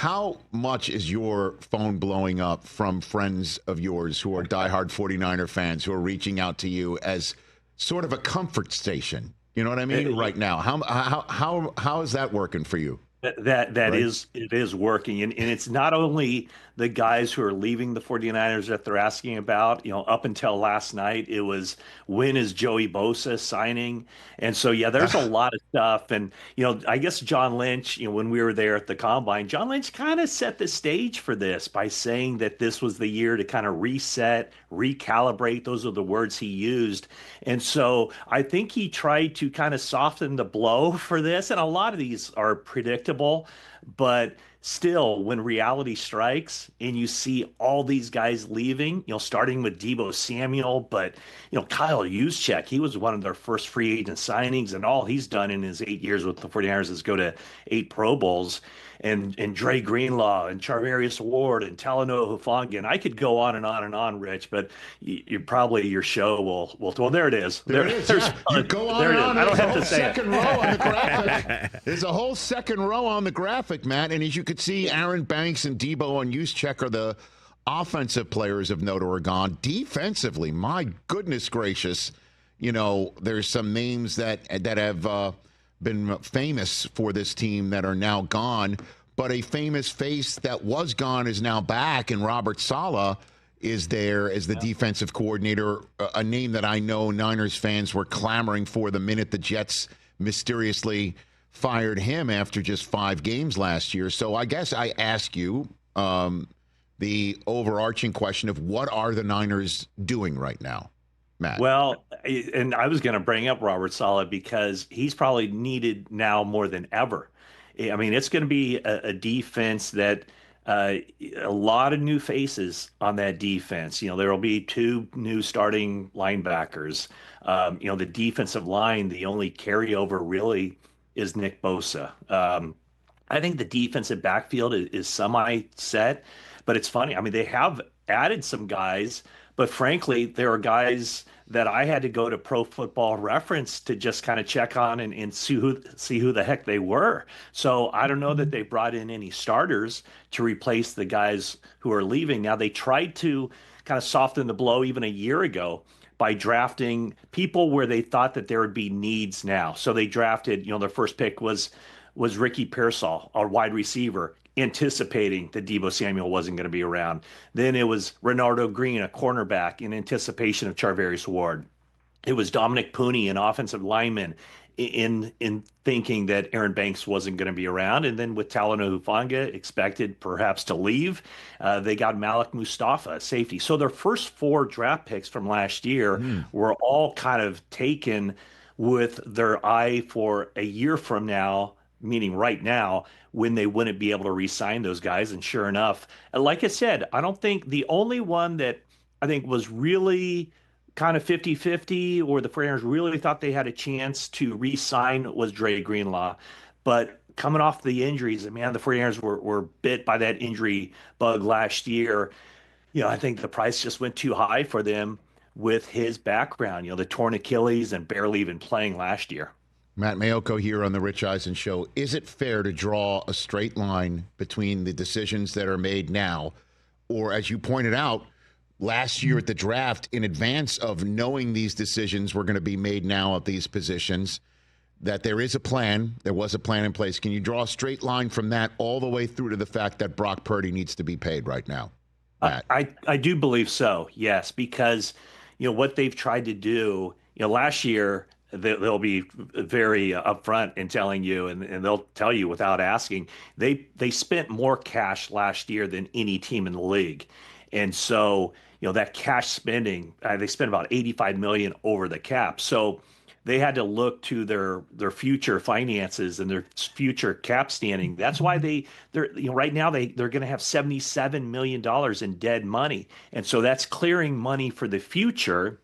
how much is your phone blowing up from friends of yours who are diehard 49er fans who are reaching out to you as sort of a comfort station? You know what I mean? Right now, how is that working for you? That Right? it is working. And it's not only the guys who are leaving the 49ers that they're asking about. Up until last night, it was when is Joey Bosa signing? And so yeah, there's a lot of stuff. And I guess John Lynch, when we were there at the combine, John Lynch kind of set the stage for this by saying that this was the year to kind of reset, recalibrate. Those are the words he used. And so I think he tried to kind of soften the blow for this. And a lot of these are predictable, but still, when reality strikes and you see all these guys leaving, starting with Deebo Samuel, but Kyle Juszczyk, he was one of their first free agent signings, and all he's done in his 8 years with the 49ers is go to 8 Pro Bowls. And Dre Greenlaw and Charvarius Ward and Talanoa Hufanga. And I could go on and on and on, Rich, but you probably your show will well, there it is. There it is. Yeah. You go on there and it is. on. I don't There's have a to say second row on the graphic. There's a whole second row on the graphic, Matt. And as you could see, Aaron Banks and Deebo and Juszczyk are the offensive players of note or gone. Defensively, my goodness gracious, there's some names that have been famous for this team that are now gone, but a famous face that was gone is now back, and Robert Saleh is there as the defensive coordinator, a name that I know Niners fans were clamoring for the minute the Jets mysteriously fired him after just 5 games last year. So I guess I ask you the overarching question of what are the Niners doing right now, Matt? Well, and I was going to bring up Robert Saleh because he's probably needed now more than ever. I mean, it's going to be a defense that a lot of new faces on that defense. There will be 2 new starting linebackers. The defensive line, the only carryover really is Nick Bosa. I think the defensive backfield is semi-set, but it's funny. I mean, they have added some guys, but frankly, there are guys that I had to go to Pro Football Reference to just kind of check on and see who the heck they were. So I don't know that they brought in any starters to replace the guys who are leaving. Now, they tried to kind of soften the blow even a year ago by drafting people where they thought that there would be needs now. So they drafted, their first pick was Ricky Pearsall, our wide receiver, anticipating that Deebo Samuel wasn't going to be around. Then it was Renardo Green, a cornerback, in anticipation of Charvarius Ward. It was Dominic Pooney, an offensive lineman, in thinking that Aaron Banks wasn't going to be around. And then with Talanoa Hufanga expected perhaps to leave, they got Malik Mustafa, safety. So their first 4 draft picks from last year were all kind of taken with their eye for a year from now, meaning right now, when they wouldn't be able to re-sign those guys. And sure enough, like I said, I don't think the only one that I think was really kind of 50-50 or the 49ers really thought they had a chance to re-sign was Dre Greenlaw. But coming off the injuries, and man, the 49ers were bit by that injury bug last year. I think the price just went too high for them with his background, the torn Achilles and barely even playing last year. Matt Maiocco here on the Rich Eisen Show. Is it fair to draw a straight line between the decisions that are made now, or as you pointed out, last year at the draft, in advance of knowing these decisions were going to be made now at these positions, that there is a plan, there was a plan in place? Can you draw a straight line from that all the way through to the fact that Brock Purdy needs to be paid right now, Matt? I do believe so, yes, because what they've tried to do, last year, they'll be very upfront in telling you, and they'll tell you without asking. They spent more cash last year than any team in the league, and so that cash spending, they spent about $85 million over the cap. So they had to look to their future finances and their future cap standing. That's why they're right now they're going to have $77 million in dead money, and so that's clearing money for the future.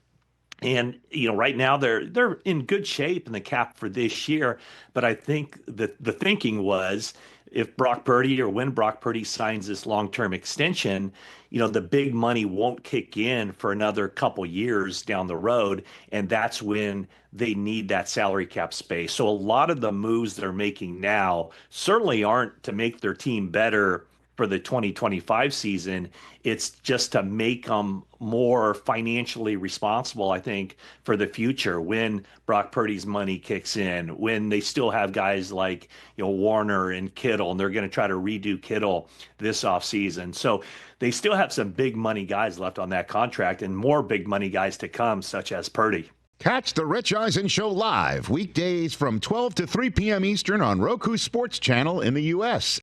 And right now they're in good shape in the cap for this year, but I think that the thinking was if Brock Purdy or when Brock Purdy signs this long-term extension, the big money won't kick in for another couple years down the road, and that's when they need that salary cap space. So a lot of the moves they're making now certainly aren't to make their team better for the 2025 season. It's just to make them more financially responsible, I think, for the future when Brock Purdy's money kicks in, when they still have guys like, Warner and Kittle, and they're going to try to redo Kittle this offseason. So they still have some big money guys left on that contract and more big money guys to come, such as Purdy. Catch the Rich Eisen Show live weekdays from 12 to 3 p.m. Eastern on Roku Sports Channel in the U.S.